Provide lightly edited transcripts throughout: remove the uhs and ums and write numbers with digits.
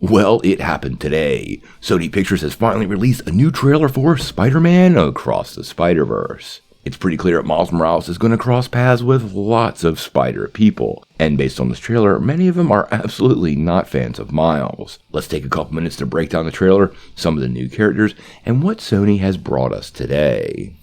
Well, it happened today. Sony Pictures has finally released a new trailer for Spider-Man Across the SpiderVerse. It's pretty clear that Miles Morales is going to cross paths with lots of Spider people, and based on this trailer, many of them are absolutely not fans of Miles. Let's take a couple minutes to break down the trailer, some of the new characters, and what Sony has brought us today.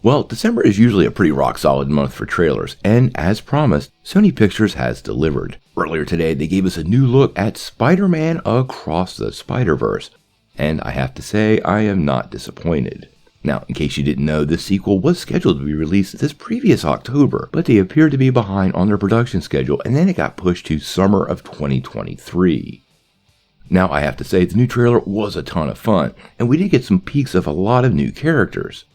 Well, December is usually a pretty rock-solid month for trailers, and as promised, Sony Pictures has delivered. Earlier today, they gave us a new look at Spider-Man Across the SpiderVerse, and I have to say, I am not disappointed. Now, in case you didn't know, this sequel was scheduled to be released this previous October, but they appeared to be behind on their production schedule, and then it got pushed to summer of 2023. Now, I have to say, the new trailer was a ton of fun, and we did get some peeks of a lot of new characters.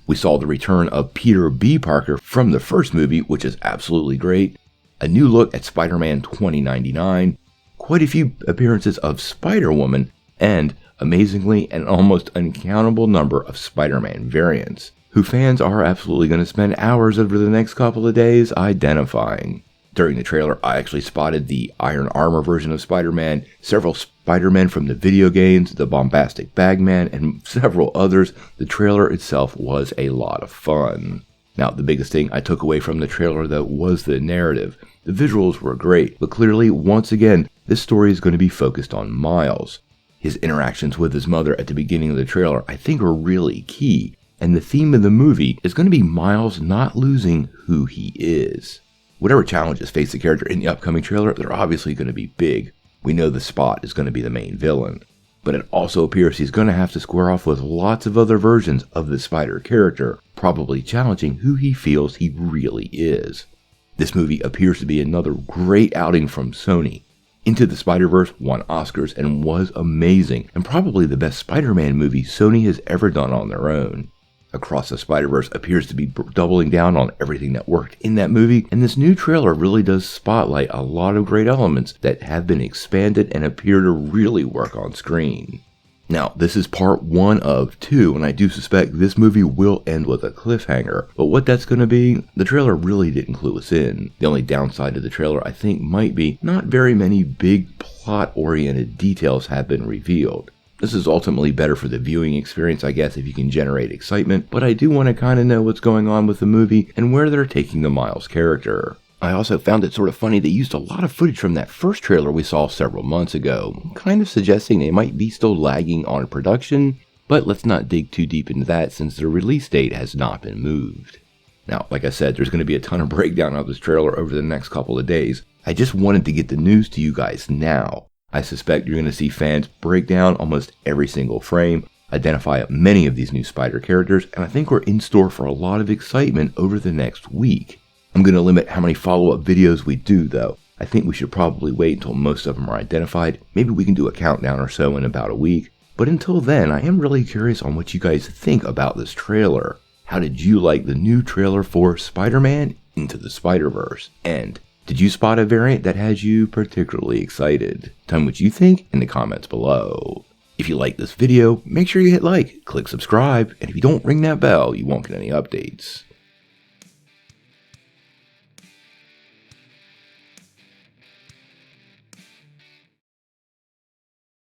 We saw the return of Peter B. Parker from the first movie, which is absolutely great, a new look at Spider-Man 2099, quite a few appearances of Spider-Woman, and, amazingly, an almost uncountable number of Spider-Man variants, who fans are absolutely going to spend hours over the next couple of days identifying. During the trailer, I actually spotted the Iron Armor version of Spider-Man, several Spider-Men from the video games, the Bombastic Bagman, and several others. The trailer itself was a lot of fun. Now, the biggest thing I took away from the trailer, though, was the narrative. The visuals were great, but clearly, once again, this story is going to be focused on Miles. His interactions with his mother at the beginning of the trailer, I think, are really key, and the theme of the movie is going to be Miles not losing who he is. Whatever challenges face the character in the upcoming trailer, they're obviously going to be big. We know the Spot is going to be the main villain, but it also appears he's going to have to square off with lots of other versions of the Spider character, probably challenging who he feels he really is. This movie appears to be another great outing from Sony. Into the Spider-Verse won Oscars and was amazing, and probably the best Spider-Man movie Sony has ever done on their own. Across the Spider-Verse appears to be doubling down on everything that worked in that movie, and this new trailer really does spotlight a lot of great elements that have been expanded and appear to really work on screen. Now, this is part 1 of 2, and I do suspect this movie will end with a cliffhanger, but what that's going to be, the trailer really didn't clue us in. The only downside to the trailer, I think, might be not very many big plot-oriented details have been revealed. This is ultimately better for the viewing experience, I guess, if you can generate excitement, but I do want to kind of know what's going on with the movie and where they're taking the Miles character. I also found it sort of funny they used a lot of footage from that first trailer we saw several months ago, kind of suggesting they might be still lagging on production, but let's not dig too deep into that since the release date has not been moved. Now, like I said, there's going to be a ton of breakdown of this trailer over the next couple of days. I just wanted to get the news to you guys now. I suspect you're going to see fans break down almost every single frame, identify many of these new Spider characters, and I think we're in store for a lot of excitement over the next week. I'm going to limit how many follow-up videos we do, though. I think we should probably wait until most of them are identified. Maybe we can do a countdown or so in about a week. But until then, I am really curious on what you guys think about this trailer. How did you like the new trailer for Spider-Man Into the Spider-Verse? And did you spot a variant that has you particularly excited? Tell me what you think in the comments below. If you like this video, make sure you hit like, click subscribe, and if you don't ring that bell, you won't get any updates.